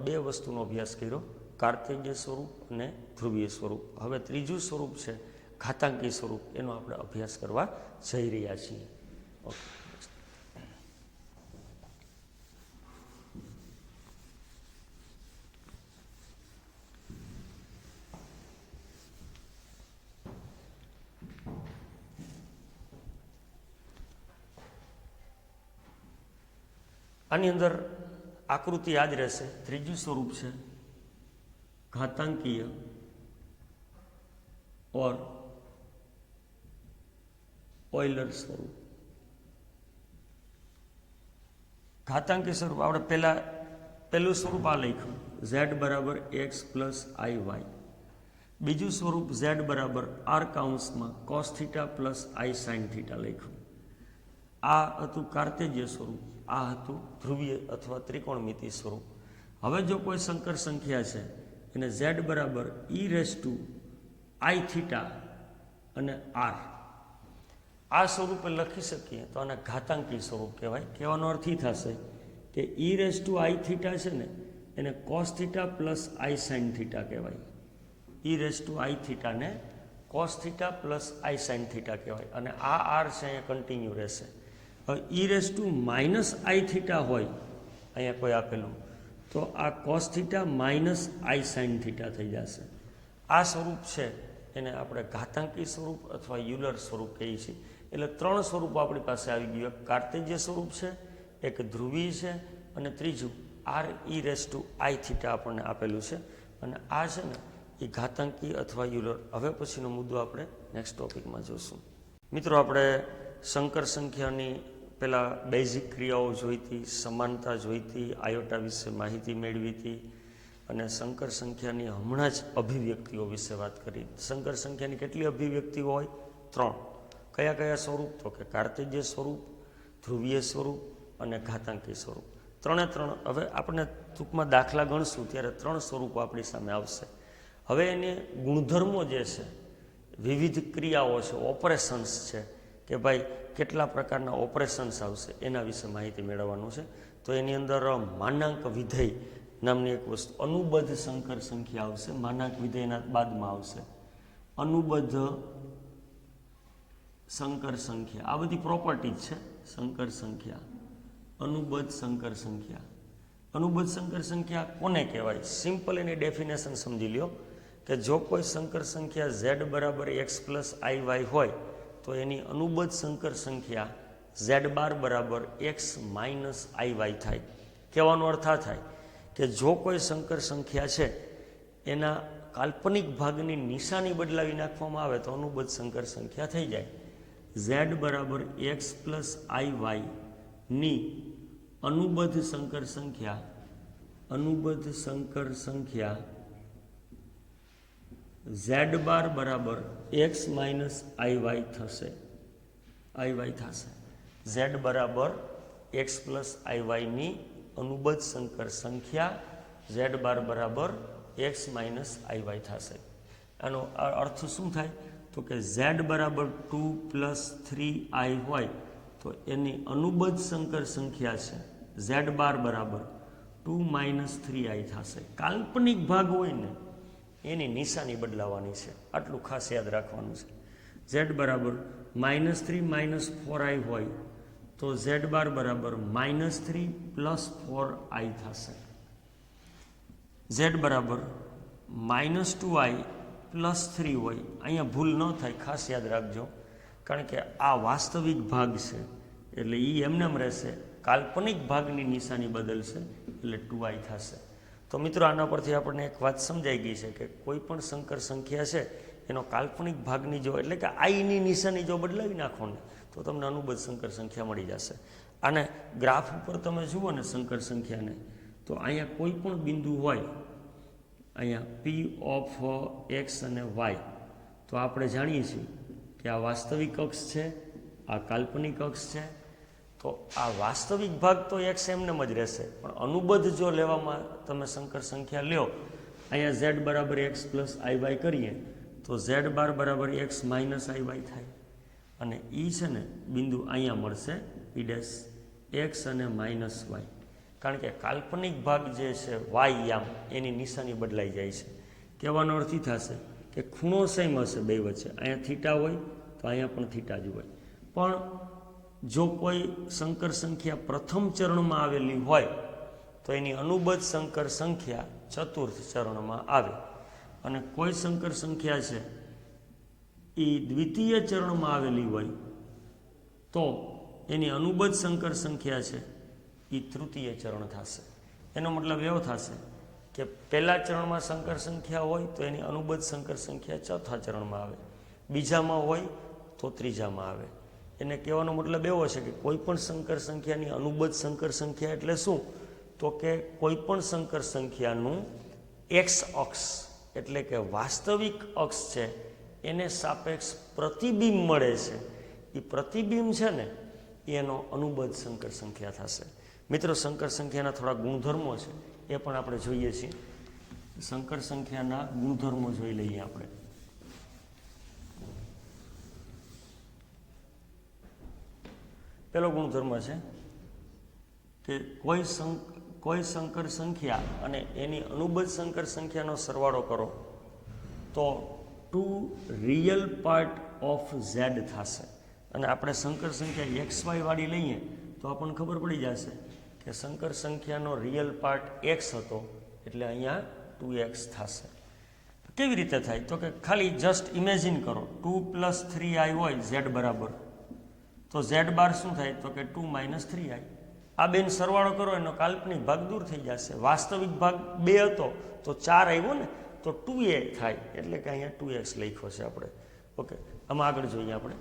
બે વસ્તુનો અભ્યાસ કર્યો, કાર્તેજ્ય સ્વરૂપ અને ધ્રુવીય સ્વરૂપ. હવે ત્રીજું સ્વરૂપ છે ઘાતાંકી સ્વરૂપ, એનો આપણે અભ્યાસ કરવા જઈ રહ્યા છીએ. ઓકે, આની અંદર આકૃતિ યાદ રહેશે. ત્રીજું સ્વરૂપ છે ઘાતાંકીય ઓર ઓઇલર સ્વરૂપ. ઘાતાંકી સ્વરૂપ આપણે પહેલું સ્વરૂપ આ લખ્યું, z બરાબર x પ્લસ આઈ વાય. બીજું સ્વરૂપ z બરાબર r કાઉન્સમાં cos theta plus I sine theta લખ્યું. આ હતું કાર્તેજ્ય સ્વરૂપ, આ હતું ધ્રુવીય અથવા ત્રિકોણમિતિ સ્વરૂપ. હવે જો કોઈ સંકર સંખ્યા છે એને z બરાબર e raise to I theta અને r આ સ્વરૂપે લખી શકીએ તો આને ઘાતાંકી સ્વરૂપ કહેવાય. કહેવાનો અર્થ એ થશે કે e raise to I theta છે ને એને cos theta plus I sine theta કહેવાય. e રેસ ટુ આઈ થીટાને cos theta plus I sine theta કહેવાય. અને આ r છે અહીંયા કન્ટિન્યુ રહેશે. હવે e રેસ ટુ માઇનસ આઈ થીટા હોય અહીંયા કોઈ આપેલું તો આ કોસ થીટા માઇનસ આઈ સાઇન થીટા થઈ જશે. આ સ્વરૂપ છે એને આપણે ઘાતાંકી સ્વરૂપ અથવા યુલર સ્વરૂપ કહીએ છીએ. એટલે ત્રણ સ્વરૂપો આપણી પાસે આવી ગયું. એક કાર્તેજ્ય સ્વરૂપ છે, એક ધ્રુવીય છે અને ત્રીજું R E raise to I theta આપણને આપેલું છે. અને આ છે ને એ ઘાતાંકી અથવા યુલર. હવે પછીનો મુદ્દો આપણે નેક્સ્ટ ટોપિકમાં જોઈશું. મિત્રો, આપણે સંકર સંખ્યાની પહેલાં બેઝિક ક્રિયાઓ જોઈ હતી, સમાનતા જોઈ હતી, આયોટા વિશે માહિતી મેળવી હતી અને સંકર સંખ્યાની હમણાં જ અભિવ્યક્તિઓ વિશે વાત કરી. સંકર સંખ્યાની કેટલી અભિવ્યક્તિઓ હોય? 3. કયા કયા સ્વરૂપ? તો કે કાર્તેજ્ય સ્વરૂપ, ધ્રુવીય સ્વરૂપ અને ઘાતાંકી સ્વરૂપ. ત્રણે ત્રણ. હવે આપણે ટૂંકમાં દાખલા ગણશું ત્યારે 3 સ્વરૂપો આપણી સામે આવશે. હવે એને ગુણધર્મો જે છે, વિવિધ ક્રિયાઓ છે, ઓપરેશન્સ છે કે ભાઈ કેટલા પ્રકારના ઓપરેશન્સ આવશે એના વિશે માહિતી મેળવવાનું છે. તો એની અંદર માનાંક વિધેય નામની એક વસ્તુ, અનુબદ્ધ સંકર સંખ્યા આવશે. માનાંક વિધેયના બાદમાં આવશે અનુબદ્ધ સંકર સંખ્યા. આ બધી પ્રોપર્ટી છે સંકર સંખ્યા, અનુબદ્ધ સંકર સંખ્યા. અનુબદ્ધ સંકર સંખ્યા કોને કહેવાય? સિમ્પલ એની ડેફિનેશન સમજી લ્યો કે જો કોઈ સંકર સંખ્યા z બરાબર x પ્લસ આઈ વાય હોય તો એની અનુબદ્ધ સંકર સંખ્યા z બાર બરાબર x માઇનસ આઈ વાય થાય. કહેવાનો અર્થ આ થાય કે જો કોઈ સંકર સંખ્યા છે એના કાલ્પનિક ભાગની નિશાની બદલાવી નાખવામાં આવે તો અનુબદ્ધ સંકર સંખ્યા થઈ જાય. z બરાબર x પ્લસ આઈ વાયની અનુબદ્ધ સંકર સંખ્યા z બાર બરાબર x માઇનસ આઈ વાય થશે. z બરાબર x પ્લસ આઈ વાયની અનુબદ્ધ સંકર સંખ્યા z બાર બરાબર x માઇનસ આઈ વાય થશે. આનો અર્થ શું થાય? તો કે z બરાબર 2 પ્લસ 3i હોય તો એની અનુબદ્ધ સંકર સંખ્યા છે z બાર બરાબર 2 માઇનસ 3i થશે. કાલ્પનિક ભાગ હોય ને એની નિશાની બદલાવાની છે, આટલું ખાસ યાદ રાખવાનું છે. z બરાબર -3 માઇનસ 4i હોય તો z બાર બરાબર -3 પ્લસ 4i થશે. z બરાબર -2i પ્લસ 3 હોય, અહીંયા ભૂલ ન થાય, ખાસ યાદ રાખજો, કારણ કે આ વાસ્તવિક ભાગ છે એટલે એ એમનેમ રહેશે. કાલ્પનિક ભાગની નિશાની બદલશે એટલે 2i થશે. તો મિત્રો, આના પરથી આપણને એક વાત સમજાઈ ગઈ છે કે કોઈ પણ સંકર સંખ્યા છે એનો કાલ્પનિક ભાગની જો એટલે કે આઈની નિશાની જો બદલાવી નાખો ને તો તમને અનુબદ્ધ સંકર સંખ્યા મળી જશે. અને ગ્રાફ ઉપર તમે જુઓ ને સંકર સંખ્યાને તો અહીંયા કોઈ પણ બિંદુ હોય, અહીંયા p ઓફ x અને y, તો આપણે જાણીએ છીએ કે આ વાસ્તવિક અક્ષ છે, આ કાલ્પનિક અક્ષ છે. તો આ વાસ્તવિક ભાગ તો x એમનેમ જ રહેશે, પણ અનુબદ્ધ જો લેવામાં તમે સંકર સંખ્યા લ્યો, અહીંયા z બરાબર x પ્લસ આઈ વાય કરીએ તો z બાર બરાબર x માઇનસ આઈ વાય થાય. અને એ છે ને બિંદુ અહીંયા મળશે p ડેશ x અને માઇનસ વાય, કારણ કે કાલ્પનિક ભાગ જે છે વાય આમ એની નિશાની બદલાઈ જાય છે. કહેવાનો અર્થ એ થશે કે ખૂણો સેમ હશે બે વચ્ચે, અહીંયા થીટા હોય તો અહીંયા પણ થીટા જ હોય. પણ જો કોઈ સંકર સંખ્યા પ્રથમ ચરણમાં આવેલી હોય તો એની અનુબદ્ધ સંકર સંખ્યા ચતુર્થ ચરણમાં આવે, અને કોઈ સંકર સંખ્યા છે એ દ્વિતીય ચરણમાં આવેલી હોય તો એની અનુબદ્ધ સંકર સંખ્યા છે એ તૃતીય ચરણ થશે. એનો મતલબ એવો થશે કે પહેલા ચરણમાં સંકર સંખ્યા હોય તો એની અનુબદ્ધ સંકર સંખ્યા ચોથા ચરણમાં આવે, બીજામાં હોય તો ત્રીજામાં આવે. એને કહેવાનો મતલબ એવો છે કે કોઈ પણ સંકર સંખ્યાની અનુબદ્ધ સંકર સંખ્યા એટલે શું, તો કે કોઈ પણ સંકર સંખ્યાનું એક્સ અક્ષ એટલે કે વાસ્તવિક અક્ષ છે એને સાપેક્ષ પ્રતિબિંબ મળે છે, એ પ્રતિબિંબ છે ને એનો અનુબદ્ધ સંકર સંખ્યા થશે. મિત્રો, સંકર સંખ્યાના થોડા ગુણધર્મો છે એ પણ આપણે જોઈએ છીએ. સંકર સંખ્યાના ગુણધર્મો જોઈ લઈએ આપણે. પહેલો ગુણધર્મ છે કે કોઈ સંકર સંખ્યા અને એની અનુબદ્ધ સંકર સંખ્યાનો સરવાળો કરો તો 2 રિયલ પાર્ટ ઓફ ઝેડ થશે. અને આપણે સંકર સંખ્યા એક્સ વાય વાળી લઈએ તો આપણને ખબર પડી જશે કે સંકર સંખ્યાનો રિયલ પાર્ટ એક્સ હતો એટલે અહીંયા 2x થશે. કેવી રીતે થાય, તો કે ખાલી જસ્ટ ઇમેજિન કરો 2 + 3i હોય ઝેડ બરાબર, તો ઝેડ બાર શું થાય, તો કે 2 - 3i. આ બેન સરવાળો કરો એનો કાલ્પનિક ભાગ દૂર થઈ જશે. વાસ્તવિક ભાગ 2 હતો તો 4 આવ્યો ને, તો 2a થાય, એટલે કે અહીંયા 2x લખ્યો છે આપણે. ઓકે, આમાં આગળ જોઈએ આપણે.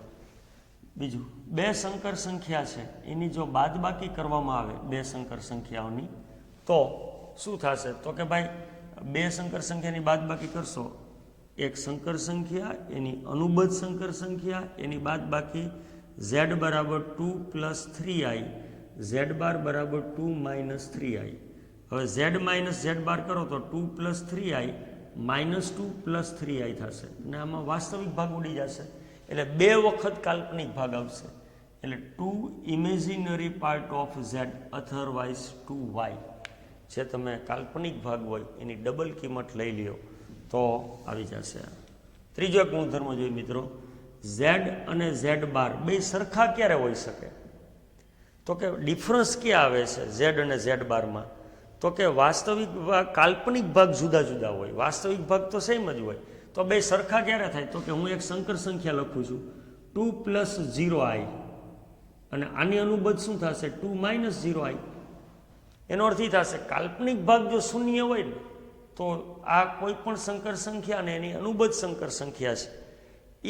બીજું, બે સંકર સંખ્યા છે એની જો બાદબાકી કરવામાં આવે બે સંકર સંખ્યાઓની તો શું થશે, તો કે ભાઈ બે સંકર સંખ્યાની બાદબાકી કરશો, એક સંકર સંખ્યા એની અનુબદ્ધ સંકર સંખ્યા એની બાદબાકી z બરાબર 2 + 3i, z બાર બરાબર 2 - 3i. હવે z - z બાર કરો તો 2 + 3i -2 + 3i થશે, અને આમાં વાસ્તવિક ભાગ ઉડી જશે એટલે 2 વખત કાલ્પનિક ભાગ આવશે. એટલે 2 imaginary part of z otherwise 2y. જે તમે કાલ્પનિક ભાગ હોય એની ડબલ કિંમત લઈ લ્યો તો આવી જશે. ત્રીજો એક ગુણધર્મ જોઈએ મિત્રો, z અને z બાર બે સરખા ક્યારે હોઈ શકે, તો કે ડિફરન્સ ક્યાં આવે છે z અને z બારમાં, તો કે વાસ્તવિક ભાગ કાલ્પનિક ભાગ જુદા જુદા હોય, વાસ્તવિક ભાગ તો સેમ જ હોય. તો બે સરખા ક્યારે થાય, તો કે હું એક સંકર સંખ્યા લખું છું 2 + 0i, અને આની અનુબદ્ધ શું થશે 2 - 0i. એનો અર્થ એ થશે કાલ્પનિક ભાગ જો શૂન્ય હોય ને તો આ કોઈ પણ સંકર સંખ્યા અને એની અનુબદ્ધ સંકર સંખ્યા છે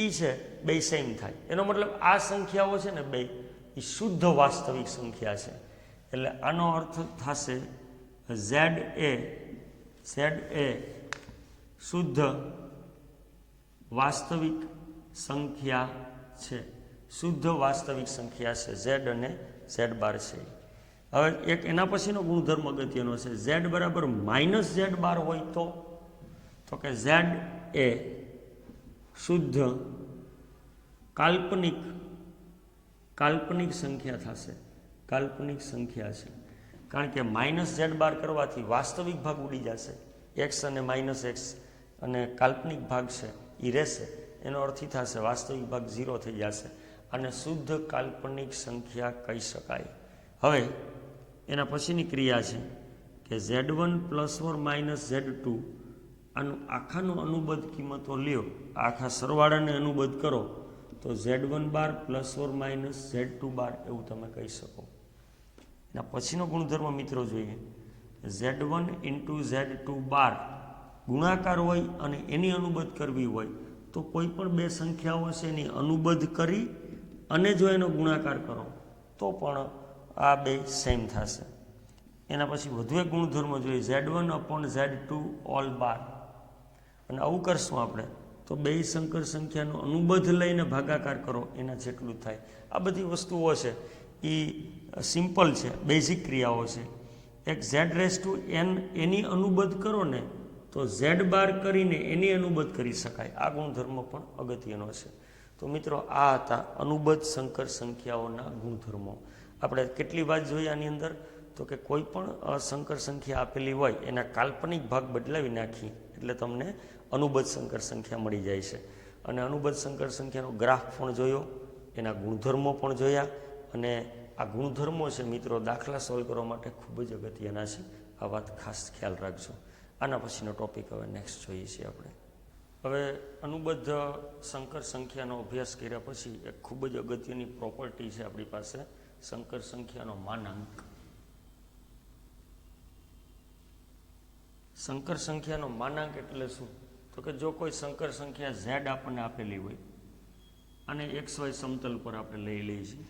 એ છે બે સેમ થાય. એનો મતલબ આ સંખ્યાઓ છે ને બે એ શુદ્ધ વાસ્તવિક સંખ્યા છે. એટલે આનો અર્થ થશે z શુદ્ધ વાસ્તવિક સંખ્યા છે, શુદ્ધ વાસ્તવિક સંખ્યા છે z અને z બાર છે. હવે એક એના પછીનો ગુણધર્મ અગત્યનો છે, z બરાબર -z બાર હોય તો કે z એ શુદ્ધ કાલ્પનિક સંખ્યા થશે, કાલ્પનિક સંખ્યા છે. કારણ કે -z બાર કરવાથી વાસ્તવિક ભાગ ઉડી જશે, x અને -x, અને કાલ્પનિક ભાગ છે એ રહેશે. એનો અર્થ એ થશે વાસ્તવિક ભાગ 0 થઈ જશે, અને શુદ્ધ કાલ્પનિક સંખ્યા કહી શકાય. હવે એના પછીની ક્રિયા છે કે z1 ± z2, આનું આખાનું અનુબદ્ધ કિંમતો લ્યો, આખા સરવાળાને અનુબદ્ધ કરો તો z1 બાર ± z2 બાર એવું તમે કહી શકો. એના પછીનો ગુણધર્મ મિત્રો જોઈએ, z1 × z2 બાર ગુણાકાર હોય અને એની અનુબદ્ધ કરવી હોય તો કોઈ પણ બે સંખ્યાઓ છે એની અનુબદ્ધ કરી અને જો એનો ગુણાકાર કરો તો પણ આ બે સેમ થશે. એના પછી વધુ એક ગુણધર્મ જોઈએ, z1/z2 ઓલ બાર, અને આવું કરશું આપણે તો બે સંકર સંખ્યાનો અનુબદ્ધ લઈને ભાગાકાર કરો એના જેટલું થાય. આ બધી વસ્તુઓ છે એ સિમ્પલ છે, બેઝિક ક્રિયાઓ છે. એક z⁻n એની અનુબદ્ધ કરો ને તો z બાર કરીને એની અનુબદ્ધ કરી શકાય. આ ગુણધર્મ પણ અગત્યનો છે. તો મિત્રો આ હતા અનુબદ્ધ સંકર સંખ્યાઓના ગુણધર્મો. આપણે કેટલી વાત જોઈ આની અંદર, તો કે કોઈ પણ સંકર સંખ્યા આપેલી હોય એના કાલ્પનિક ભાગ બદલાવી નાખી એટલે તમને અનુબદ્ધ સંકર સંખ્યા મળી જાય છે. અને અનુબદ્ધ સંકર સંખ્યાનો ગ્રાફ પણ જોયો, એના ગુણધર્મો પણ જોયા, અને આ ગુણધર્મો છે મિત્રો દાખલા સોલ્વ કરવા માટે ખૂબ જ અગત્યના છે. આ વાત ખાસ ખ્યાલ રાખજો. આના પછીનો ટોપિક હવે નેક્સ્ટ જોઈએ છીએ આપણે. હવે અનુબદ્ધ સંકર સંખ્યાનો અભ્યાસ કર્યા પછી એક ખૂબ જ અગત્યની પ્રોપર્ટી છે આપણી પાસે, સંકર સંખ્યાનો માનાંક. સંકર સંખ્યાનો માનાંક એટલે શું? તો કે જો કોઈ સંકર સંખ્યા z આપણને આપેલી હોય અને XY સમતલ પર આપણે લઈ લઈએ છીએ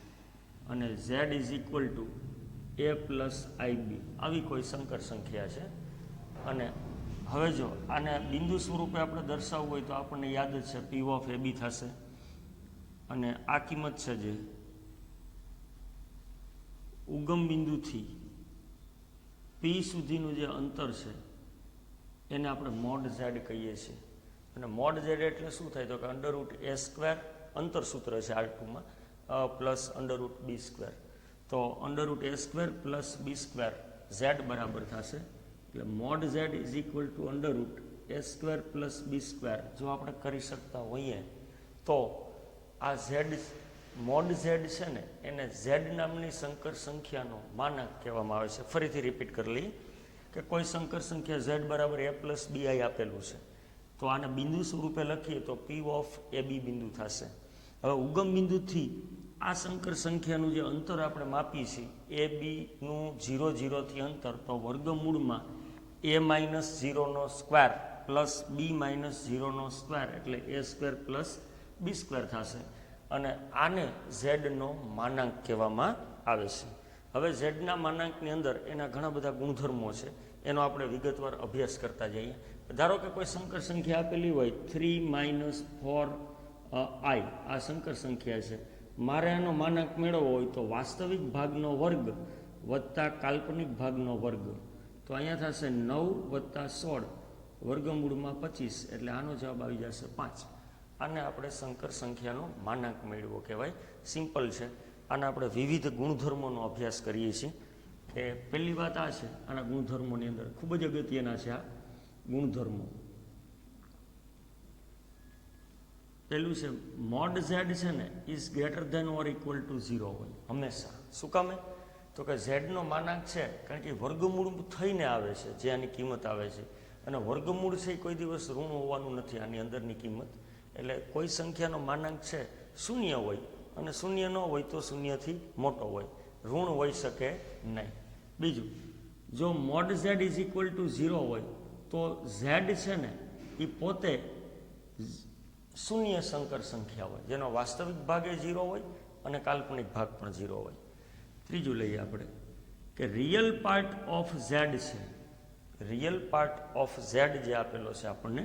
અને z is equal two a + ib આવી કોઈ સંકર સંખ્યા છે, અને હવે જો આને બિંદુ સ્વરૂપે આપણે દર્શાવવું હોય તો આપણને યાદ જ છે p ઓફ ab થશે, અને આ કિંમત છે જે ઉગમ બિંદુથી p સુધીનું જે અંતર છે એને આપણે મોડ z કહીએ છીએ. અને મોડ z એટલે શું થાય તો કે √a², અંતર સૂત્ર છે R2માં, પ્લસ √b². તો √a² પ્લસ b² z બરાબર થશે. એટલે mode z is equal two √a² plus b². જો આપણે કરી શકતા હોઈએ તો આ z મોડ z છે ને એને z નામની સંકર સંખ્યાનો માનાંક કહેવામાં આવે છે. ફરીથી રિપીટ કરી લઈએ કે કોઈ સંકર સંખ્યા z બરાબર a + bi આપેલું છે, તો આને બિંદુ સ્વરૂપે લખીએ તો p ઓફ ab બિંદુ થશે. હવે ઉગમ બિંદુથી આ સંકર સંખ્યાનું જે અંતર આપણે માપીએ છીએ ab નું 0, 0 થી અંતર, તો વર્ગમૂળમાં a-0² પ્લસ b-0² એટલે a² પ્લસ b² થશે, અને આને ઝેડનો માનાંક કહેવામાં આવે છે. હવે ઝેડના માનાંકની અંદર એના ઘણા બધા ગુણધર્મો છે, એનો આપણે વિગતવાર અભ્યાસ કરતા જઈએ. ધારો કે કોઈ સંકર સંખ્યા આપેલી હોય 3 - 4i આ સંકર સંખ્યા છે, મારે આનો માનાંક મેળવવો હોય તો વાસ્તવિક ભાગનો વર્ગ વત્તા કાલ્પનિક ભાગનો વર્ગ, તો અહીંયા થશે 9 + 16 વર્ગમૂળમાં 25, એટલે આનો જવાબ આવી જશે 5. આને આપણે સંકર સંખ્યાનો માનાંક મેળવવો કહેવાય. સિમ્પલ છે. આના આપણે વિવિધ ગુણધર્મોનો અભ્યાસ કરીએ છીએ. કે પહેલી વાત આ છે, આના ગુણધર્મોની અંદર ખૂબ જ અગત્યના છે આ ગુણધર્મો. પહેલું છે મોડ z છે ને is greater than or equal to 0 હોય હંમેશા. શું કામે? તો કે ઝેડનો માનાંક છે કારણ કે વર્ગમૂળ થઈને આવે છે જે આની કિંમત આવે છે, અને વર્ગમૂળ છે એ કોઈ દિવસ ઋણ હોવાનું નથી આની અંદરની કિંમત. એટલે કોઈ સંખ્યાનો માનાંક છે 0 હોય, અને 0 ન હોય તો 0થી મોટો હોય, ઋણ હોઈ શકે નહીં. બીજું, જો mode z is equal to 0 હોય તો z છે ને એ પોતે શૂન્ય સંકર સંખ્યા હોય જેનો વાસ્તવિક ભાગ એ 0 હોય અને કાલ્પનિક ભાગ પણ 0 હોય. ત્રીજું લઈએ આપણે કે રિયલ પાર્ટ ઓફ z છે, રિયલ પાર્ટ ઓફ z જે આપેલો છે આપણને,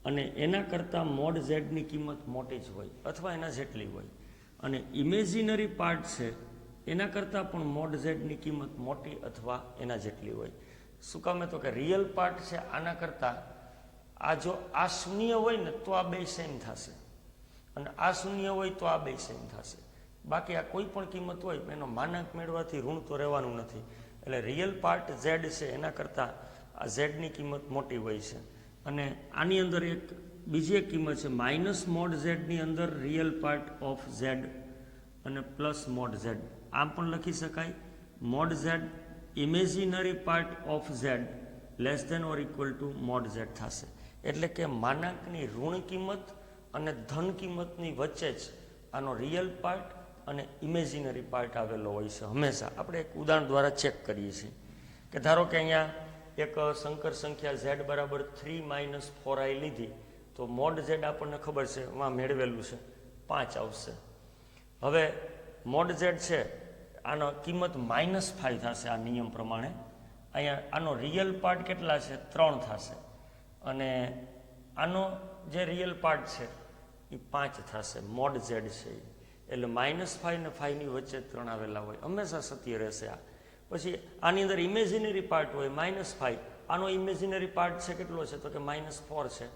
અને એના કરતાં મોડ ઝેડની કિંમત મોટી જ હોય અથવા એના જેટલી હોય, અને ઇમેજિનરી પાર્ટ છે એના કરતાં પણ મોડ ઝેડની કિંમત મોટી અથવા એના જેટલી હોય. શું કામે? તો કે રિયલ પાર્ટ છે આના કરતાં આ જો આ 0 હોય ને તો આ બે સેમ થશે, અને આ 0 હોય તો આ બે સેમ થશે. બાકી આ કોઈ પણ કિંમત હોય એનો માનાંક મેળવવાથી ઋણ તો રહેવાનું નથી. એટલે રિયલ પાર્ટ ઝેડ છે એના કરતાં આ ઝેડની કિંમત મોટી હોય છે. અને આની અંદર એક બીજી એક કિંમત છે માઇનસ મોડ ઝેડની અંદર રિયલ પાર્ટ ઓફ ઝેડ અને પ્લસ મોડ ઝેડ. આમ પણ લખી શકાય mod Z imaginary part of Z less than or equal to mod Z થશે. એટલે કે માનાંકની ઋણ કિંમત અને ધન કિંમતની વચ્ચે જ આનો રિયલ પાર્ટ અને ઇમેજિનરી પાર્ટ આવેલો હોય છે હંમેશા. આપણે એક ઉદાહરણ દ્વારા ચેક કરીએ છીએ કે ધારો કે અહીંયા એક સંકર સંખ્યા z બરાબર 3 - 4i લીધી, તો મોડ z આપણને ખબર છે એમાં મેળવેલું છે 5 આવશે. હવે મોડ z છે આનો કિંમત -5 થશે આ નિયમ પ્રમાણે. અહીંયા આનો રિયલ પાર્ટ કેટલા છે? 3 થશે, અને આનો જે રિયલ પાર્ટ છે એ 5 થશે. મોડ z છે એટલે -5 ને 5 ની વચ્ચે 3 આવેલા હોય, હંમેશા સત્ય રહેશે આ. પછી આની અંદર ઇમેજિનરી પાર્ટ હોય -5, આનો ઇમેજિનરી પાર્ટ છે કેટલો છે? તો કે -4 છે,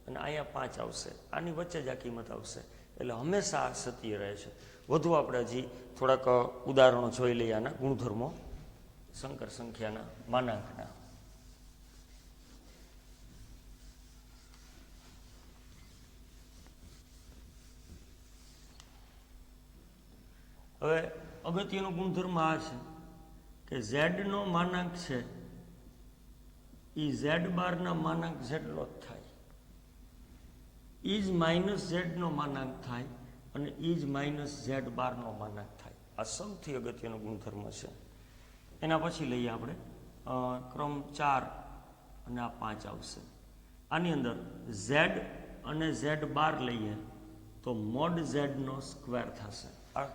અને અહીંયા 5 આવશે. આની વચ્ચે જ આ કિંમત આવશે, એટલે હંમેશા આ સત્ય રહે છે. વધુ આપણે હજી થોડાક ઉદાહરણો જોઈ લઈએ આના ગુણધર્મો. સંકર સંખ્યાના માનાંકના. હવે અગત્યનો ગુણધર્મ આ છે કે ઝેડનો માનાંક છે એ ઝેડ બારના માનાંક જેટલો જ થાય. ઈજ માઇનસ ઝેડનો માનાંક થાય અને ઈજ માઇનસ ઝેડ બારનો માનાંક થાય. આ સૌથી અગત્યનો ગુણધર્મ છે. એના પછી લઈએ આપણે ક્રમ 4 અને આ 5 આવશે. આની અંદર ઝેડ અને ઝેડ બાર લઈએ તો મોડ ઝેડનો સ્ક્વેર થશે. આ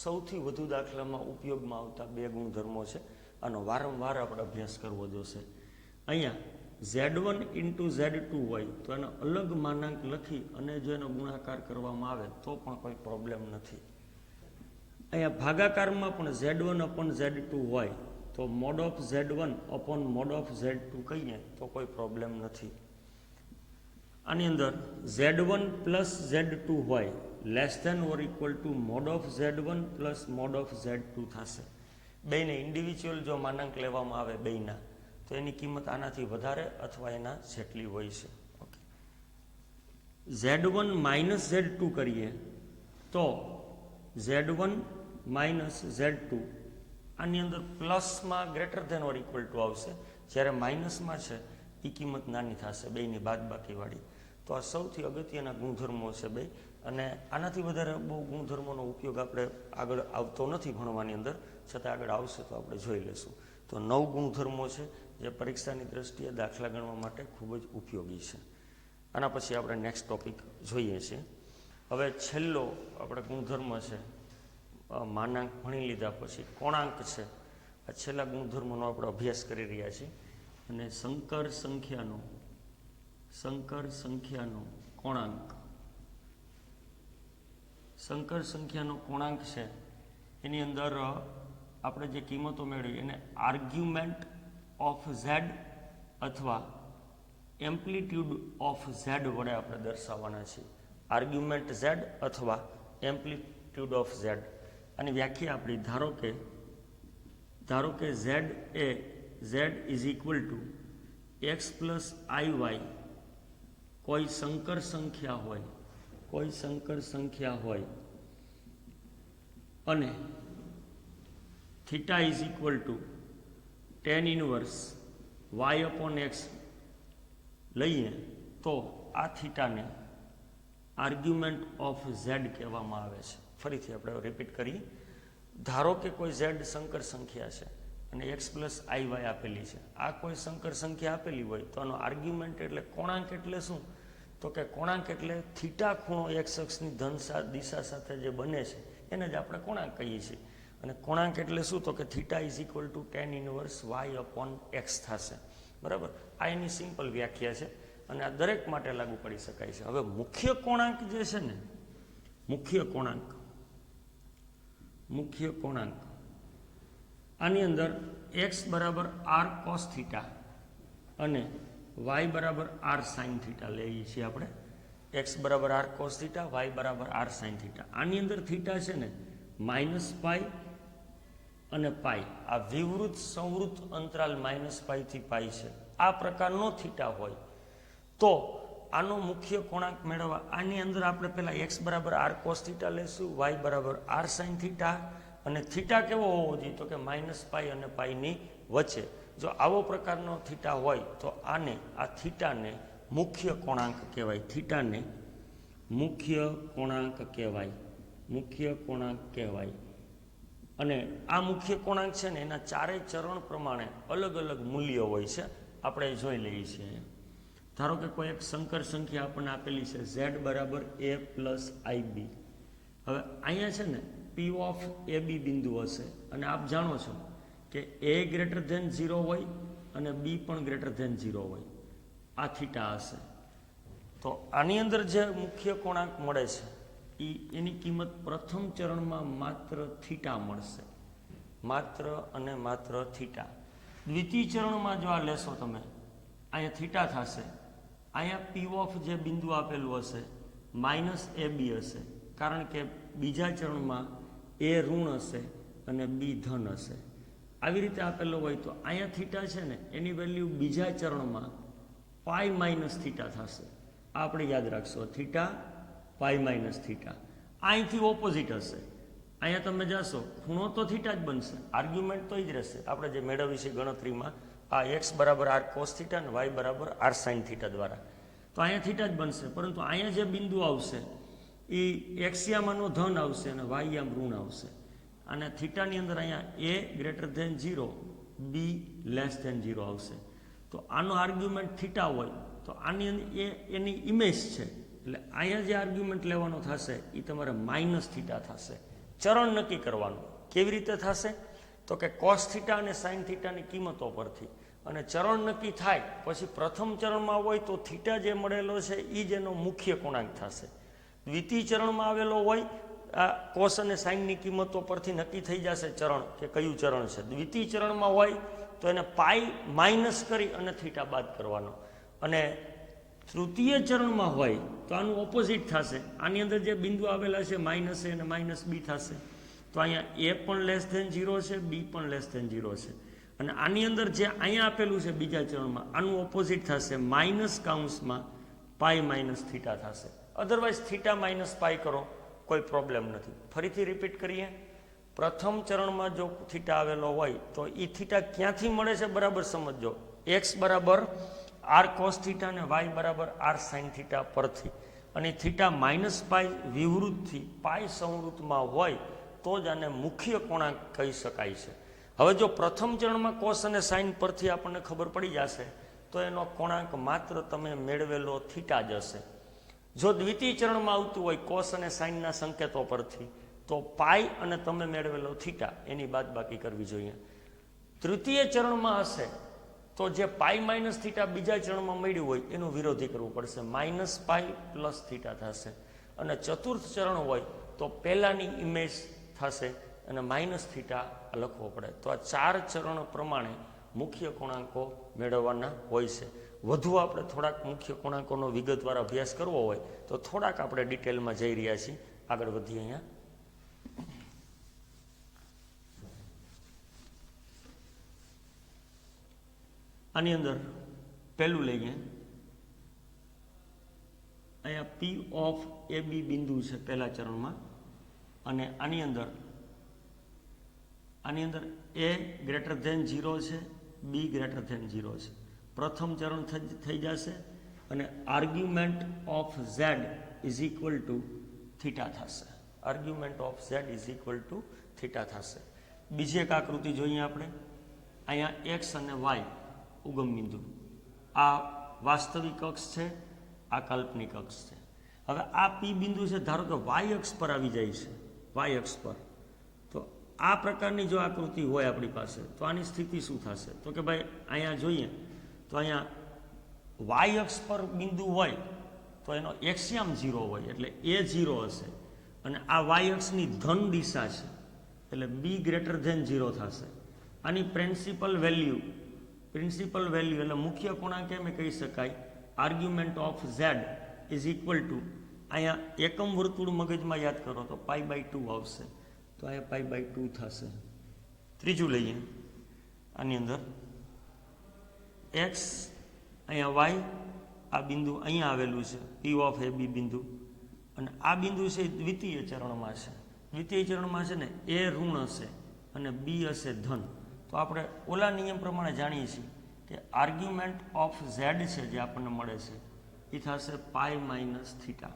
સૌથી વધુ દાખલામાં ઉપયોગમાં આવતા બે ગુણધર્મો છે. આનો વારંવાર આપણે અભ્યાસ કરવો જોશે. અહીંયા Z1 ઇન્ટુ Z2 હોય તો એનો અલગ માનાંક લખી અને જો એનો ગુણાકાર કરવામાં આવે તો પણ કોઈ પ્રોબ્લેમ નથી. અહીંયા ભાગાકારમાં પણ Z1 અપોન Z2 હોય તો mode of Z1 upon mode of Z2 કહીએ તો કોઈ પ્રોબ્લેમ નથી. આની અંદર Z1 પ્લસ Z2 હોય less than or equal to mod of Z1 plus mod of Z2 થશે. બેને ઇન્ડિવિજ્યુઅલ જો માનાંક લેવામાં આવે બેના તો એની કિંમત આનાથી વધારે અથવા એના જેટલી હોય છે. ઓકે, Z1 માઇનસ Z2 કરીએ તો Z1 માઇનસ Z2 આની અંદર પ્લસમાં greater than or equal to આવશે, જ્યારે માઇનસમાં છે એ કિંમત નાની થશે બેની બાદબાકીવાળી. તો આ સૌથી અગત્યના ગુણધર્મો છે બે, અને આનાથી વધારે બહુ ગુણધર્મોનો ઉપયોગ આપણે આગળ આવતો નથી ભણવાની અંદર, છતાં આગળ આવશે તો આપણે જોઈ લઈશું. તો 9 ગુણધર્મો છે જે પરીક્ષાની દ્રષ્ટિએ દાખલા ગણવા માટે ખૂબ જ ઉપયોગી છે. આના પછી આપણે નેક્સ્ટ ટોપિક જોઈએ છીએ. હવે છેલ્લો આપણે ગુણધર્મ છે, માનાંક ભણી લીધા પછી કોણાંક છે. આ છેલ્લા ગુણધર્મોનો આપણે અભ્યાસ કરી રહ્યા છીએ. અને સંકર સંખ્યાનો કોણાંક, સંકર સંખ્યાનો કોણાંક છે એની અંદર આપણે જે કિંમતો મેળવી એને આર્ગ્યુમેન્ટ ઓફ ઝેડ અથવા એમ્પ્લિટ્યુડ ઓફ ઝેડ વડે આપણે દર્શાવવાના છીએ. આર્ગ્યુમેન્ટ ઝેડ અથવા એમ્પ્લિટ્યુડ ઓફ ઝેડ. આની વ્યાખ્યા આપણી ધારો કે ઝેડ એ Z is equal to X plus I Y કોઈ સંકર સંખ્યા હોય અને theta is equal to tan inverse Y upon X લઈએ તો આ થીટાને આર્ગ્યુમેન્ટ ઓફ ઝેડ કહેવામાં આવે છે. ફરીથી આપણે રિપીટ કરીએ. ધારો કે કોઈ ઝેડ સંકર સંખ્યા છે અને એક્સ પ્લસ આઈ વાય આપેલી છે. આ કોઈ સંકર સંખ્યા આપેલી હોય તો આનો આર્ગ્યુમેન્ટ એટલે કોણાંક એટલે શું? તો કે કોણાંક એટલે થીટા ખૂણો એક્સ અક્ષની ધન દિશા સાથે જે બને છે એને જ આપણે કોણાંક કહીએ છીએ. અને કોણાંક એટલે શું? તો કે theta is equal to tan inverse Y upon X થશે. બરાબર, આ એની સિમ્પલ વ્યાખ્યા છે અને આ દરેક માટે લાગુ પડી શકાય છે. હવે મુખ્ય કોણાંક જે છે ને, મુખ્ય કોણાંક આની અંદર એક્સ બરાબર આર કોસ થીટા અને વાય બરાબર આર સાઇન થીટા લઈએ છીએ આપણે. એક્સ બરાબર આર કોસ થીટા, વાય બરાબર આર સાઇન થીટા. આની અંદર થીટા છે ને માઇનસ પાઈ અને પાઈ, આ વિવૃત સંવૃત અંતરાલ માઇનસ પાઈથી પાઈ છે. આ પ્રકારનો થીટા હોય તો આનો મુખ્ય કોણાંક મેળવવા આની અંદર આપણે પહેલાં એક્સ બરાબર આર કોસ થીટા લેશું, વાય બરાબર આર સાઇન થીટા, અને થીટા કેવો હોવો જોઈએ? તો કે માઇનસ પાઈ અને પાઈની વચ્ચે. જો આવો પ્રકારનો થીટા હોય તો આ થીટાને મુખ્ય કોણાંક કહેવાય. થીટાને મુખ્ય કોણાંક કહેવાય. અને આ મુખ્ય કોણાંક છે ને એના ચારેય ચરણ પ્રમાણે અલગ અલગ મૂલ્ય હોય છે. આપણે જોઈ લઈએ છીએ. ધારો કે કોઈ એક સંકર સંખ્યા આપણને આપેલી છે z બરાબર a પ્લસ IB. હવે અહીંયા છે ને P ઓફ AB બિંદુ હશે અને આપ જાણો છો કે a ગ્રેટર ધેન 0 હોય અને b પણ ગ્રેટર ધેન 0 હોય. આ થીટા હશે. તો આની અંદર જે મુખ્ય કોણાંક મળે છે એની કિંમત પ્રથમ ચરણમાં માત્ર થીટા મળશે, માત્ર અને માત્ર થીટા. દ્વિતીય ચરણમાં જો આ લેશો તમે, અહીંયા થીટા થશે. અહીંયા P ઓફ જે બિંદુ આપેલું હશે માઇનસ AB હશે, કારણ કે બીજા ચરણમાં a ઋણ હશે અને b ધન હશે. આવી રીતે આપેલો હોય તો અહીંયા થીટા છે ને એની વેલ્યુ બીજા ચરણમાં પાઈ માઇનસ થીટા થશે. આ આપણે યાદ રાખશો, થીટા પાઈ માઇનસ થીટા. અહીંથી ઓપોઝિટ હશે. અહીંયા તમે જાશો ખૂણો તો થીટા જ બનશે, આર્ગ્યુમેન્ટ તો જ રહેશે. આપણે જે મેળવી છે ગણતરીમાં આ એક્સ બરાબર આર કોસ થીટા અને વાય બરાબર આર સાઇન થીટા દ્વારા, તો અહીંયા થીટા જ બનશે. પરંતુ અહીંયા જે બિંદુ આવશે એ એક્સયામાંનો ધન આવશે અને વાયયામ ઋણ આવશે. અને થીટાની અંદર અહીંયા એ ગ્રેટર ધેન 0, બી લેસ ધેન 0 આવશે. તો આનો આર્ગ્યુમેન્ટ થીટા હોય તો આની અંદર એની ઇમેજ છે. એટલે અહીંયા જે આર્ગ્યુમેન્ટ લેવાનો થશે એ તમારે માઇનસ થીટા થશે. ચરણ નક્કી કરવાનું કેવી રીતે થશે તો કે કોસ થીટા અને સાઇન થીટાની કિંમતો પરથી. અને ચરણ નક્કી થાય પછી પ્રથમ ચરણમાં હોય તો થીટા જે મળેલો છે એ જ એનો મુખ્ય કોણાંક થશે. દ્વિતીય ચરણમાં આવેલો હોય આ કોસ અને સાઇનની કિંમતો પરથી નક્કી થઈ જશે ચરણ કે કયું ચરણ છે. દ્વિતીય ચરણમાં હોય તો એને પાઈ માઇનસ કરી અને થીટા બાદ કરવાનો. અને તૃતીય ચરણમાં હોય તો આનું ઓપોઝિટ થશે. આની અંદર જે બિંદુ આવેલા છે માઇનસ એ અને માઇનસ બી થશે. તો અહીંયા એ પણ લેસ ધેન 0 છે, બી પણ લેસ ધેન 0 છે. અને આની અંદર જે અહીંયા આપેલું છે બીજા ચરણમાં આનું ઓપોઝિટ થશે, માઇનસ કાઉન્સમાં પાઈ માઇનસ થીટા થશે. અધરવાઇઝ થીટા માઇનસ પાઈ કરો કોઈ પ્રોબ્લેમ નથી. ફરીથી રિપીટ કરીએ, પ્રથમ ચરણમાં જો થીટા આવેલો હોય તો એ થીટા ક્યાંથી મળે છે બરાબર સમજો. એક્સ બરાબર આર કોસ થીટા અને વાય બરાબર આર સાઇન થીટા પરથી. અને થીટા માઇનસ પાઈ વિવૃતથી પાઈ સંવૃતમાં હોય તો જ આને મુખ્ય કોણાંક કહી શકાય છે. હવે જો પ્રથમ ચરણમાં કોસ અને સાઇન પરથી આપણને ખબર પડી જશે તો એનો કોણાંક માત્ર તમે મેળવેલો થીટા જ હશે. જો દ્વિતીય ચરણમાં આવતું હોય કોસ અને સાઇનના સંકેતો પરથી તો પાઈ અને તમે મેળવેલો થીટા એની બાદબાકી કરવી જોઈએ. તૃતીય ચરણમાં હશે તો જે પાઈ માઇનસ થીટા બીજા ચરણમાં મળ્યું હોય એનું વિરોધી કરવું પડશે, માઇનસ પાઈ પ્લસ થીટા થશે. અને ચતુર્થ ચરણ હોય તો પહેલાંની ઇમેજ થશે અને માઇનસ થીટા લખવો પડે. તો આ 4 ચરણ પ્રમાણે મુખ્ય કોણાંકો મેળવવાના હોય છે. વધુ આપણે થોડાક મુખ્ય કોણાંકોનો વિગતવાર અભ્યાસ કરવો હોય તો થોડાક આપણે ડિટેલમાં જઈ રહ્યા છીએ. આગળ વધીએ. અહીંયા આની અંદર પહેલું લઈએ, અહીંયા પી ઓફ એ બી બિંદુ છે પહેલા ચરણમાં. અને આની અંદર એ ગ્રેટર ધેન 0 છે, બી ગ્રેટર ધેન 0 છે. પ્રથમ ચરણ થઈ જશે અને argument of Z is equal to theta થશે. Argument of Z is equal to theta થશે. બીજી એક આકૃતિ જોઈએ આપણે. અહીંયા એક્સ અને વાય ઉગમ બિંદુ, આ વાસ્તવિક અક્ષ છે, આ કાલ્પનિક અક્ષ છે. હવે આ પી બિંદુ છે, ધારો કે વાય અક્ષ પર આવી જાય છે, વાય અક્ષ પર. તો આ પ્રકારની જો આકૃતિ હોય આપણી પાસે તો આની સ્થિતિ શું થશે તો કે ભાઈ અહીંયા જોઈએ તો અહીંયા વાય અક્ષ પર બિંદુ હોય તો એનો એક્સિયામ 0 હોય એટલે એ 0 હશે. અને આ વાય અક્ષની ધન દિશા છે એટલે બી ગ્રેટર ધેન 0 થશે. આની પ્રિન્સિપલ વેલ્યુ એટલે મુખ્ય કોણાંક એમ કહી શકાય argument of Z is equal two, અહીંયા એકમ વર્તુળ મગજમાં યાદ કરો તો પાઈ બાય 2 આવશે. તો અહીંયા પાઈ બાય 2 થશે. ત્રીજું લઈએ, આની અંદર એક્સ, અહીંયા વાય, આ બિંદુ અહીંયા આવેલું છે પી ઓફ એ બી બિંદુ. અને આ બિંદુ છે દ્વિતીય ચરણમાં છે. દ્વિતીય ચરણમાં છે ને એ ઋણ હશે અને બી હશે ધન. તો આપણે ઓલા નિયમ પ્રમાણે જાણીએ છીએ કે આર્ગ્યુમેન્ટ ઓફ ઝેડ છે જે આપણને મળે છે એ થશે પાઈ માઇનસ થીટા.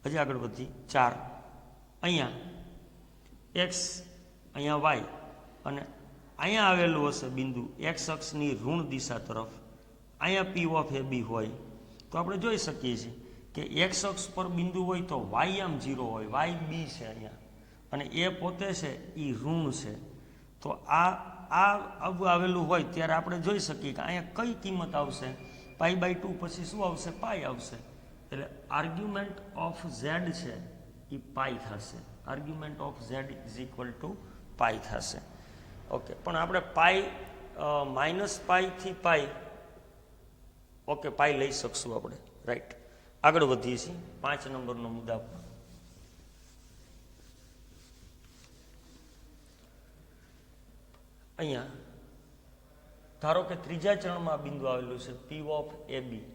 હજી આગળ વધી 4, અહીંયા એક્સ, અહીંયા વાય અને અહીંયા આવેલું હશે બિંદુ એક્સ અક્ષની ઋણ દિશા તરફ. અહીંયા પી ઓફ એ બી હોય તો આપણે જોઈ શકીએ છીએ કે એક્સ અક્ષ પર બિંદુ હોય તો વાય આમ 0 હોય, વાય બી છે અહીંયા અને એ પોતે છે એ ઋણ છે. તો આ આવેલું હોય ત્યારે આપણે જોઈ શકીએ કે અહીંયા કઈ કિંમત આવશે, પાઈ બાય 2 પછી શું આવશે, પાઈ આવશે. એટલે આર્ગ્યુમેન્ટ ઓફ ઝેડ છે એ પાઈ થશે. Argument of Z is equal to pi થશે. ઓકે, પણ આપણે પાઈ માઇનસ પાઈથી પાઈ, ઓકે, પાઈ લઈ શકશું આપણે, રાઈટ. આગળ વધીએ છીએ 5 નંબરનો મુદ્દા પર. અહીંયા ધારો કે ત્રીજા ચરણમાં આ બિંદુ આવેલું છે પી ઓફ એ બી,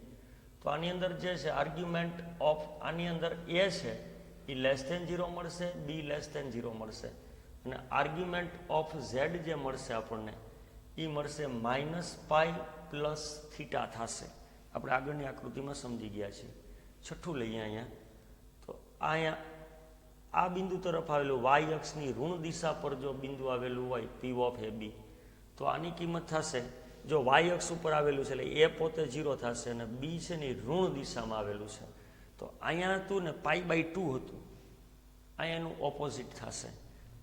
તો આની અંદર જે છે આર્ગ્યુમેન્ટ ઓફ આની અંદર એ છે એ લેસ ધેન 0 મળશે, બી લેસ ધેન 0 મળશે, અને આર્ગ્યુમેન્ટ ઓફ ઝેડ જે મળશે આપણને એ મળશે -પાઈ પ્લસ થીટા થશે. આપણે આગળની આકૃતિમાં સમજી ગયા છીએ. છઠ્ઠું લઈએ અહીંયા, તો અહીંયા આ બિંદુ તરફ આવેલું વાય અક્ષની ઋણ દિશા પર જો બિંદુ આવેલું હોય પી ઓફ એ બી, તો આની કિંમત થશે, જો વાય અક્ષ ઉપર આવેલું છે એટલે એ પોતે 0 થશે અને બી છે ને ઋણ દિશામાં આવેલું છે, તો અહીંયા હતું ને π/2 હતું, અહીંયા એનું ઓપોઝિટ થશે,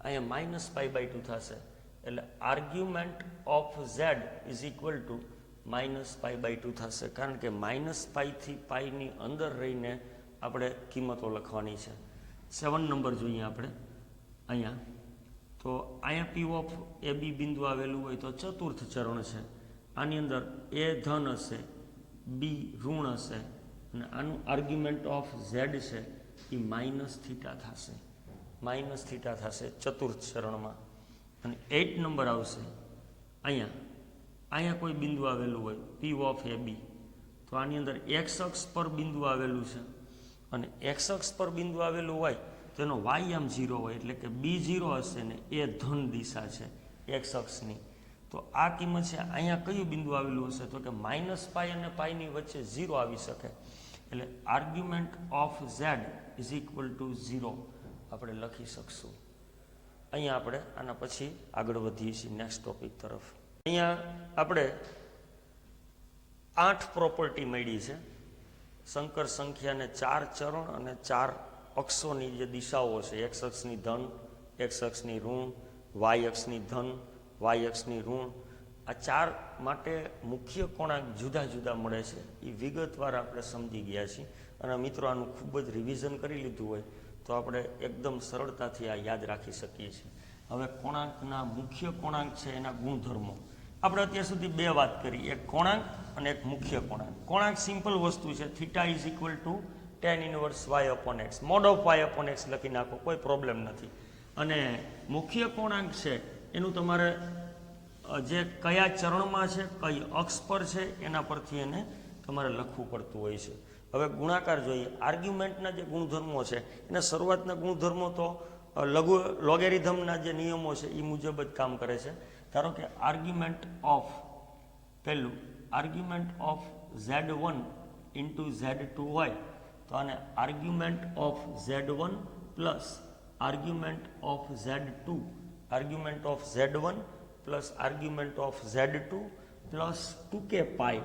અહીંયા -π/2 થશે, એટલે argument of Z is equal to -π/2 થશે, કારણ કે -π થી પાઈની અંદર રહીને આપણે કિંમતો લખવાની છે. 7 નંબર જોઈએ આપણે અહીંયા, તો અહીંયા પી ઓફ એ બી બિંદુ આવેલું હોય તો ચતુર્થ ચરણ છે, આની અંદર એ ધન હશે, બી ઋણ હશે, અને આનું આર્ગ્યુમેન્ટ ઓફ ઝેડ છે એ -θ થશે, -θ થશે ચતુર્થ ચરણમાં. અને 8 નંબર આવશે અહીંયા કોઈ બિંદુ આવેલું હોય પી ઓફ એ બી, તો આની અંદર એક્સ અક્ષ પર બિંદુ આવેલું છે, અને એક્સ અક્ષ પર બિંદુ આવેલું હોય તો એનો વાય આમ 0 હોય, એટલે કે બી 0 હશે ને એ ધન દિશા છે એક્સ અક્ષની, તો આ કિંમત છે અહીંયા કયું બિંદુ આવેલું હશે, તો કે -π અને પાઈની વચ્ચે 0 આવી શકે, એટલે argument of Z is equal to 0 આપણે લખી શકશું. અહીંયા આપણે આના પછી આગળ વધીએ છીએ નેક્સ્ટ ટોપિક તરફ. અહીંયા આપણે 8 પ્રોપર્ટી મળી છે સંકર સંખ્યાને 4 ચરણ અને 4 અક્ષોની જે દિશાઓ છે, એક્સ અક્ષની ધન, એક્સ અક્ષની ઋણ, વાય અક્ષની ધન, વાય અક્ષની ઋણ, આ 4 માટે મુખ્ય કોણાંક જુદા જુદા મળે છે એ વિગતવાર આપણે સમજી ગયા છીએ. અને મિત્રો આનું ખૂબ જ રિવિઝન કરી લીધું હોય તો આપણે એકદમ સરળતાથી આ યાદ રાખી શકીએ છીએ. હવે કોણાંકના મુખ્ય કોણાંક છે એના ગુણધર્મો આપણે અત્યાર સુધી 2 વાત કરી, એક કોણાંક અને એક મુખ્ય કોણાંક. કોણાંક સિમ્પલ વસ્તુ છે, theta is equal to tan inverse y upon x, mode of y upon x લખી નાખો, કોઈ પ્રોબ્લેમ નથી. અને મુખ્ય કોણાંક છે એનું તમારે જે કયા ચરણમાં છે, કઈ અક્ષ પર છે એના પરથી એને તમારે લખવું પડતું હોય છે. હવે ગુણાકાર જોઈએ. આર્ગ્યુમેન્ટના જે ગુણધર્મો છે એના શરૂઆતના ગુણધર્મો તો લોગેરિધમના જે નિયમો છે એ મુજબ જ કામ કરે છે. ધારો કે આર્ગ્યુમેન્ટ ઓફ પહેલું argument of Z1 into Z2 હોય તો આને argument of Z1 plus argument of Z2, argument of Z1 plus argument of Z2 plus 2k પાઈ,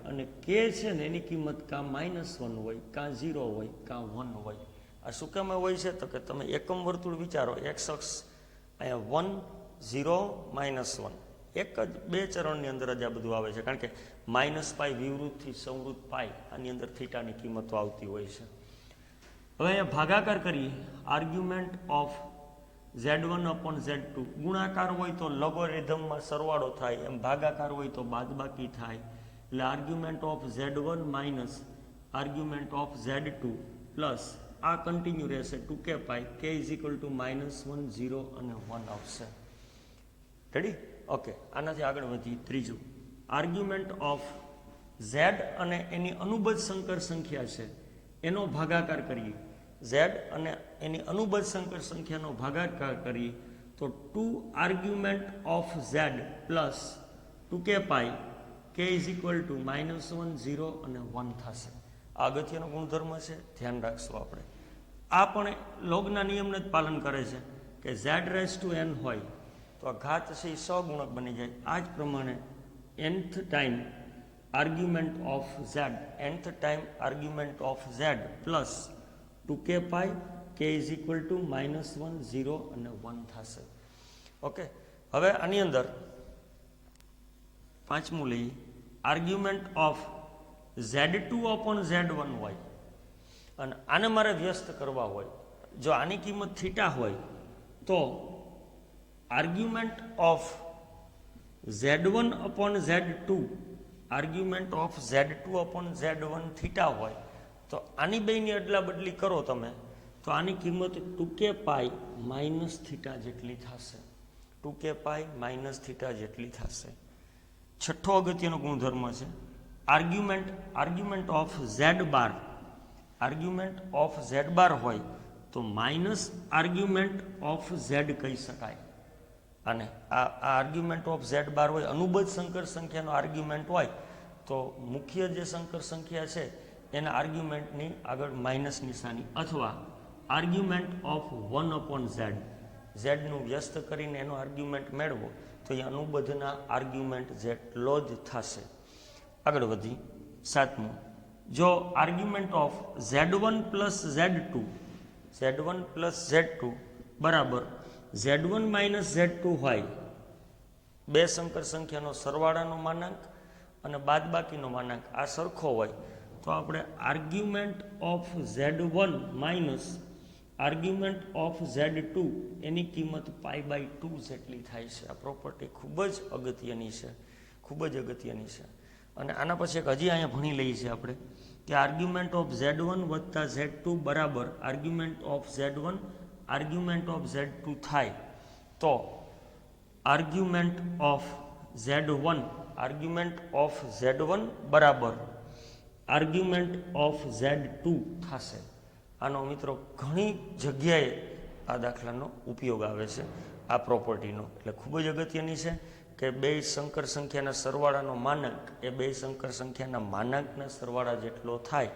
અને k છે ને એની કિંમત કાં -1 હોય, કાં 0 હોય, કાં 1 હોય. આ શું કામ હોય છે તો કે તમે એકમ વર્તુળ વિચારો, એક્સ અક્ષ અહીંયા 1 0 -1, એક જ 2 ચરણની અંદર જ આ બધું આવે છે, કારણ કે -π વિવૃતથી સંવૃત પાઈ આની અંદર થીટાની કિંમતો આવતી હોય છે. હવે અહીંયા ભાગાકાર કરીએ, argument of Z1 upon Z2, ગુણાકાર હોય તો લોગોરિધમમાં સરવાળો થાય, એમ ભાગાકાર હોય તો બાદબાકી થાય, એટલે argument of Z1 minus argument of Z2 plus આ કન્ટિન્યુ રહેશે 2k pi, k is equal two -1 0 અને 1 આવશે. રેડી? ઓકે, આનાથી આગળ વધી. ત્રીજું આર્ગ્યુમેન્ટ ઓફ Z અને એની અનુબદ્ધ સંકર સંખ્યા છે એનો ભાગાકાર કરીએ, Z અને એની અનુબદ્ધ સંકર સંખ્યાનો ભાગાકાર કરીએ તો 2 argument of Z plus 2k pi, k is equal two -1 0 અને 1 થશે. આ અગત્યનો ગુણધર્મ છે, ધ્યાન રાખશું આપણે. આ પણ લોગના નિયમને જ પાલન કરે છે કે Z⁻n હોય તો આ ઘાત છે એ સહગુણક બની જાય. આ જ પ્રમાણે nth time argument of Z, nth time argument of Z plus 2k pi, k is equal two -1 0 અને 1 થશે. ઓકે, હવે આની અંદર પાંચમું લઈએ, argument of Z2 upon Z1 હોય અને આને મારે વ્યસ્ત કરવા હોય, જો આની કિંમત થીટા હોય તો argument of Z1 upon Z2, argument of Z2 upon Z1 theta હોય તો આની બેની અદલા બદલી કરો તમે તો આની કિંમત 2k પાઈ માઇનસ થીટા જેટલી થશે. 2k પાઈ માઇનસ થીટા જેટલી થશે. છઠ્ઠો અગત્યનો ગુણધર્મ છે argument of Z bar. Argument of Z bar હોય તો માઇનસ આર્ગ્યુમેન્ટ ઓફ ઝેડ કહી શકાય. અને આ આર્ગ્યુમેન્ટ ઓફ ઝેડ બાર હોય, અનુબદ્ધ સંકર સંખ્યાનો આર્ગ્યુમેન્ટ હોય તો મુખ્ય જે સંકર સંખ્યા છે એના આર્ગ્યુમેન્ટની આગળ માઇનસ નિશાની, અથવા આર્ગ્યુમેન્ટ ઓફ 1/z. ઝેડનું વ્યસ્ત કરીને એનો આર્ગ્યુમેન્ટ મેળવો તો એ અનુબદ્ધના આર્ગ્યુમેન્ટ જેટલો જ થશે. આગળ વધી સાતમું, જો argument of z1 plus z2 બરાબર z1 માઇનસ z2 હોય, બે સંકર સંખ્યાનો સરવાળાનો માનાંક અને બાદબાકીનો માનાંક આ સરખો હોય તો આપણે argument of z1 minus argument of z2 એની કિંમત π/2 જેટલી થાય છે. આ પ્રોપર્ટી ખૂબ જ અગત્યની છે. અને આના પછી એક હજી અહીંયા ભણી લઈએ છીએ આપણે કે આર્ગ્યુમેન્ટ ઓફ z1 વત્તા z2 બરાબર argument of z1 argument of z2 થાય તો આર્ગ્યુમેન્ટ ઓફ z1 બરાબર આર્ગ્યુમેન્ટ ઓફ z2 થશે. આનો મિત્રો ઘણી જગ્યાએ આ દાખલાનો ઉપયોગ આવે છે, આ પ્રોપર્ટીનો. એટલે ખૂબ જ અગત્યની છે કે બે સંકર સંખ્યાના સરવાળાનો માનાંક એ બે સંકર સંખ્યાના માનાંકના સરવાળા જેટલો થાય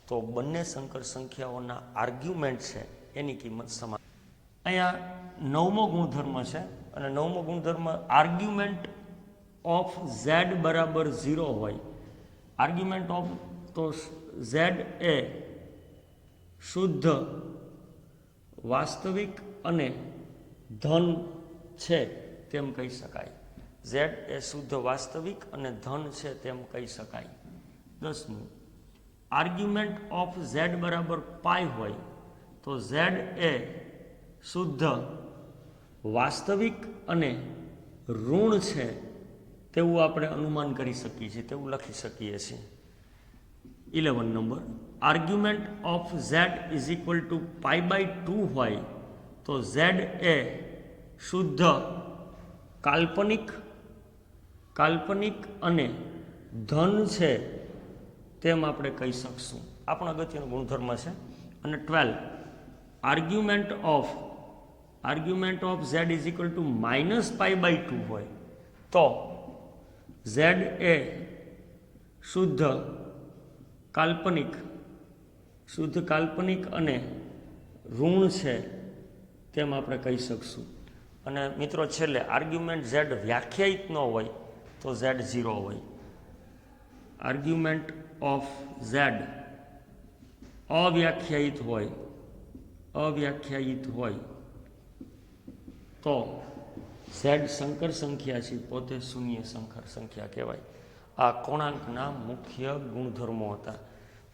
તો બંને સંકર સંખ્યાઓના આર્ગ્યુમેન્ટ છે એની કિંમત સમાન. અહીંયા નવમો ગુણધર્મ છે, અને નવમો ગુણધર્મ આર્ગ્યુમેન્ટ ઓફ ઝેડ બરાબર 0 હોય. આર્ગ્યુમેન્ટ ઓફ તો ઝેડ એ શુદ્ધ વાસ્તવિક અને ધન છે તેમ કહી શકાય. ઝેડ એ શુદ્ધ વાસ્તવિક અને ધન છે તેમ કહી શકાય. 10મું, આર્ગ્યુમેન્ટ ઓફ ઝેડ બરાબર પાઈ હોય તો ઝેડ એ શુદ્ધ વાસ્તવિક અને ઋણ છે તેવું આપણે અનુમાન કરી શકીએ છીએ, તેવું લખી શકીએ છીએ. 11 number, argument of Z is equal to π/2 હોય તો ઝેડ એ શુદ્ધ કાલ્પનિક અને ધન છે તેમ આપણે કહી શકશું. આ પણ અગત્યનો ગુણધર્મ છે. અને 12, argument of Z is equal to -π/2 હોય તો ઝેડ એ શુદ્ધ કાલ્પનિક અને ઋણ છે તેમ આપણે કહી શકશું. અને મિત્રો છેલ્લે આર્ગ્યુમેન્ટ ઝેડ વ્યાખ્યાયિત ન હોય તો ઝેડ 0 હોય. આર્ગ્યુમેન્ટ ઓફ ઝેડ અવ્યાખ્યાયિત હોય તો ઝેડ સંકર સંખ્યા છે પોતે શૂન્ય સંકર સંખ્યા કહેવાય. આ કોણાંકના મુખ્ય ગુણધર્મો હતા.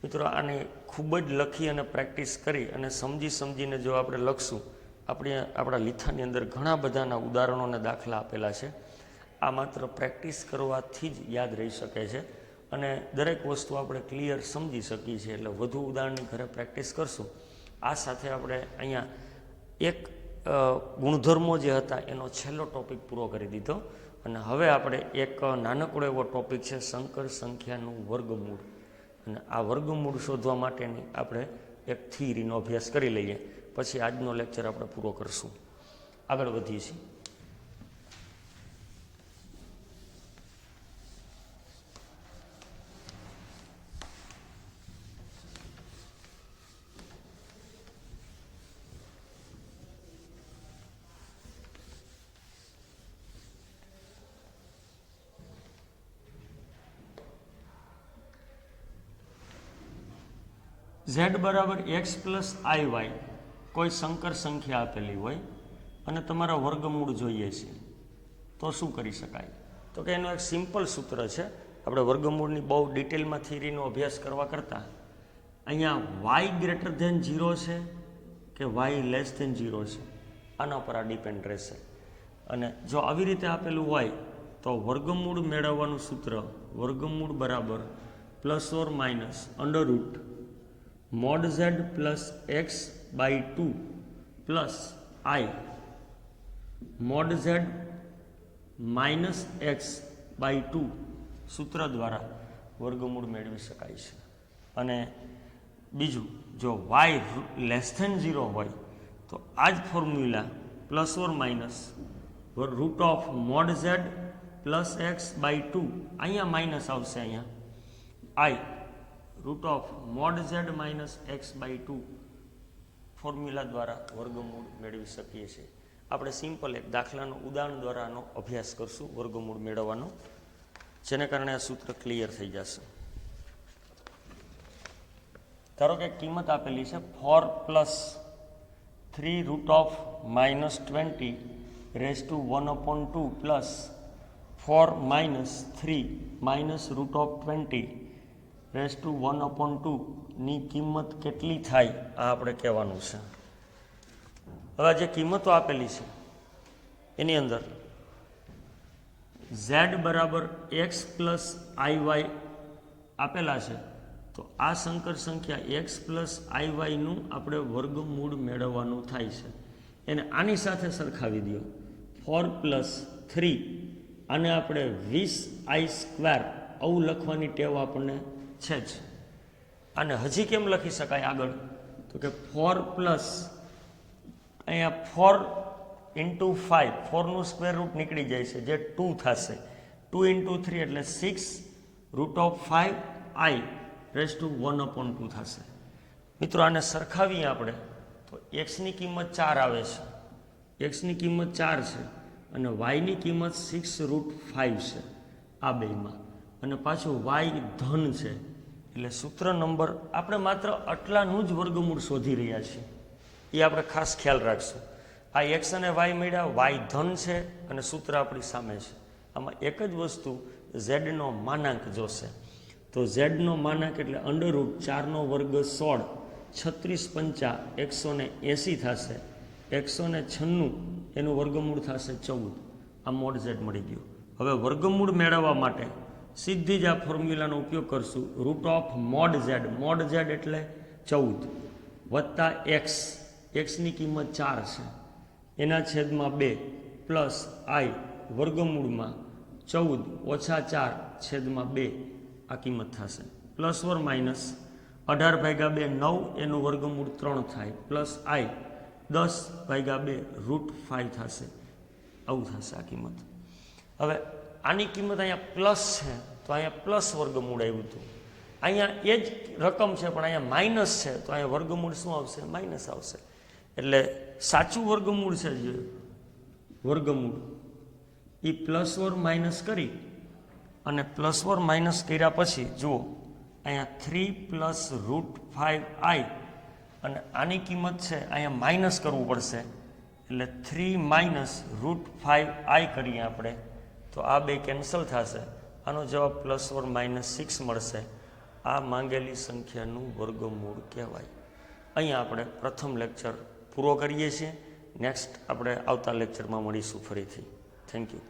મિત્રો આને ખૂબ જ લખી અને પ્રેક્ટિસ કરી અને સમજીને જો આપણે લખશું, આપણા લીથાની અંદર ઘણા બધાના ઉદાહરણો અને દાખલા આપેલા છે. આ માત્ર પ્રેક્ટિસ કરવાથી જ યાદ રહી શકે છે અને દરેક વસ્તુ આપણે ક્લિયર સમજી શકીએ છીએ. એટલે વધુ ઉદાહરણની ઘરે પ્રેક્ટિસ કરશું. આ સાથે આપણે અહીંયા એક ગુણધર્મો જે હતા એનો છેલ્લો ટોપિક પૂરો કરી દીધો. અને હવે આપણે એક નાનકડો એવો ટોપિક છે સંકર સંખ્યાનું વર્ગમૂળ. અને આ વર્ગમૂળ શોધવા માટેની આપણે એક થિયરીનો અભ્યાસ કરી લઈએ, પછી આજનો લેક્ચર આપણે પૂરો કરશું. આગળ વધીએ છીએ. ઝેડ બરાબર x પ્લસ IY કોઈ સંકર સંખ્યા આપેલી હોય અને તમારા વર્ગમૂળ જોઈએ છે તો શું કરી શકાય? તો કે એનું એક સિમ્પલ સૂત્ર છે. આપણે વર્ગમૂળની બહુ ડિટેલમાં થિયરીનો અભ્યાસ કરવા કરતાં અહીંયા y ગ્રેટર ધેન 0 છે કે y લેસ ધેન 0 છે આના પર આ ડિપેન્ડ રહેશે. અને જો આવી રીતે આપેલું હોય તો વર્ગમૂળ મેળવવાનું સૂત્ર વર્ગમૂળ બરાબર ± mod z plus x/2 plus I mode Z -x/2 સૂત્ર દ્વારા વર્ગમૂળ મેળવી શકાય છે. અને બીજું, જો y<0 હોય તો આ જ ફોર્મ્યુલા ±√mod z + x/2, અહીંયા માઇનસ આવશે, અહીંયા i√mod z - x/2 ફોર્મ્યુલા દ્વારા વર્ગમૂળ મેળવી શકીએ છીએ. આપણે સિમ્પલ એક દાખલાનો ઉદાહરણ દ્વારા આનો અભ્યાસ કરશું વર્ગમૂળ મેળવવાનો, જેને કારણે આ સૂત્ર ક્લિયર થઈ જશે. ધારો કે કિંમત આપેલી છે 4 + 3√(-20) raised to 1/2 plus 4 - 3 -√20 raised to 1/2 ની કિંમત કેટલી થાય આ આપણે કહેવાનું છે. હવે જે કિંમતો આપેલી છે એની અંદર z = x + iy આપેલા છે, તો આ સંકર સંખ્યા x + iy નું આપણે વર્ગમૂળ મેળવવાનું થાય છે. એને આની સાથે સરખાવી દો. 4 + 3 આને આપણે 20i² આવું લખવાની ટેવ આપણને છે જ. અને હજી કેમ લખી શકાય આગળ, તો કે 4 અહીંયા 4 × 5, 4નું સ્ક્વેર રૂટ નીકળી જાય છે, જે 2 થશે. 2 × 3 એટલે 6√5i raised to 1/2 થશે. મિત્રો આને સરખાવીએ આપણે તો એક્સની કિંમત 4 આવે છે, એક્સની કિંમત 4 છે અને વાયની કિંમત 6√5 છે આ બેમાં, અને પાછું વાય ધન છે. એટલે સૂત્ર નંબર આપણે માત્ર આટલાનું જ વર્ગમૂળ શોધી રહ્યા છીએ, એ આપણે ખાસ ખ્યાલ રાખશું. આ એક્સ અને વાય મળ્યા, વાય ધન છે અને સૂત્ર આપણી સામે છે. આમાં એક જ વસ્તુ, ઝેડનો માનાંક જોશે. તો ઝેડનો માનાંક એટલે √4² 16, 36 × 5 180 થશે. 196 એનું વર્ગમૂળ થશે 14. આ મોડ ઝેડ મળી ગયું. હવે વર્ગમૂળ મેળવવા માટે સીધી જ આ ફોર્મ્યુલાનો ઉપયોગ કરશું. √mod z, mod z એટલે 14 વત્તા એક્સ, એક્સની કિંમત 4 છે, એના છેદમાં 2 પ્લસ i વર્ગમૂળમાં 14 - 4 છેદમાં 2 આ કિંમત થશે. +/- 18/2 9 એનું વર્ગમૂળ 3 થાય, પ્લસ i 10/2 √5 થશે. આવું થશે આ કિંમત. હવે આની કિંમત અહીંયા પ્લસ છે તો અહીંયા પ્લસ વર્ગમૂળ આવ્યું હતું, અહીંયા એ જ રકમ છે પણ અહીંયા માઇનસ છે તો અહીંયા વર્ગમૂળ શું આવશે? માઇનસ આવશે. એટલે સાચું વર્ગમૂળ છે જે વર્ગમૂળ એ +/- કરી અને +/- કર્યા પછી જુઓ અહીંયા 3 + √5i અને આની કિંમત છે અહીંયા માઇનસ કરવું પડશે, એટલે 3 - √5i કરીએ આપણે તો આ બે કેન્સલ થશે. આનો જવાબ +/- 6 મળશે. આ માંગેલી સંખ્યાનું વર્ગમૂળ કહેવાય. અહીંયા આપણે પ્રથમ લેક્ચર પૂરો કરીએ છીએ. નેક્સ્ટ આપણે આવતા લેક્ચરમાં મળીશું ફરીથી. Thank you.